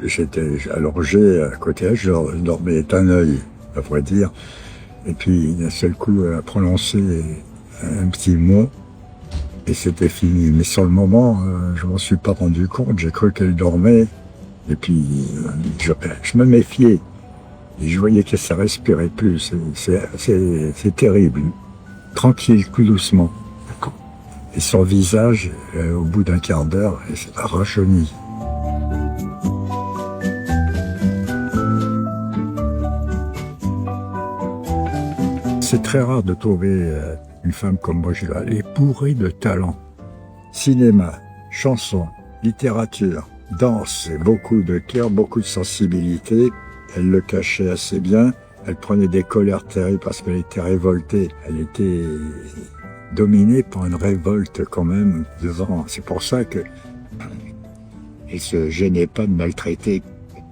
j'étais allongé à côté d'elle, je dormais d'un œil, à vrai dire. Et puis, d'un seul coup, elle a prononcé un petit mot, et c'était fini. Mais sur le moment, je m'en suis pas rendu compte, j'ai cru qu'elle dormait, et puis je me méfiais. Et je voyais que ça respirait plus, c'est terrible. Tranquille, tout doucement. Et son visage, au bout d'un quart d'heure, s'est rajeuni. C'est très rare de trouver une femme comme Brigitte. Elle est bourrée de talent. Cinéma, chanson, littérature, danse, et beaucoup de cœur, beaucoup de sensibilité. Elle le cachait assez bien. Elle prenait des colères terribles parce qu'elle était révoltée. Elle était dominée par une révolte quand même devant. C'est pour ça que elle se gênait pas de maltraiter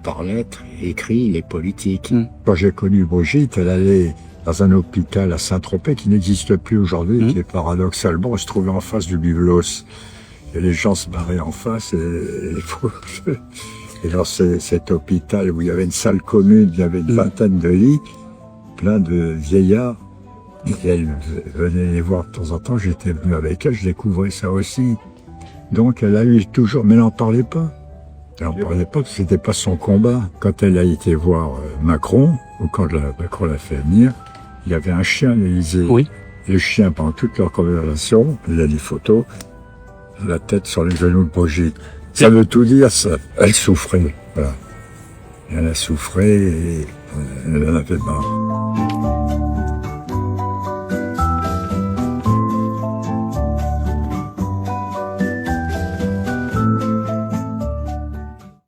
par lettres, écrit les politiques. Quand j'ai connu Brigitte, elle allait dans un hôpital à Saint-Tropez qui n'existe plus aujourd'hui, qui est paradoxalement se trouvait en face du Biblos. Et les gens se barraient en face et dans cet hôpital où il y avait une salle commune, il y avait une vingtaine de lits, plein de vieillards. Et elle venait les voir de temps en temps, j'étais venu avec elle, je découvrais ça aussi. Donc elle a eu toujours, mais elle n'en parlait pas. Elle n'en parlait pas parce que c'était pas son combat. Quand elle a été voir Macron, ou quand Macron l'a fait venir, il y avait un chien à l'Élysée. Oui. Le chien, pendant toute leur conversation, il a des photos, la tête sur les genoux de Brigitte. Ça veut tout dire, ça. Elle souffrait, voilà. Et elle a souffert et elle en avait marre.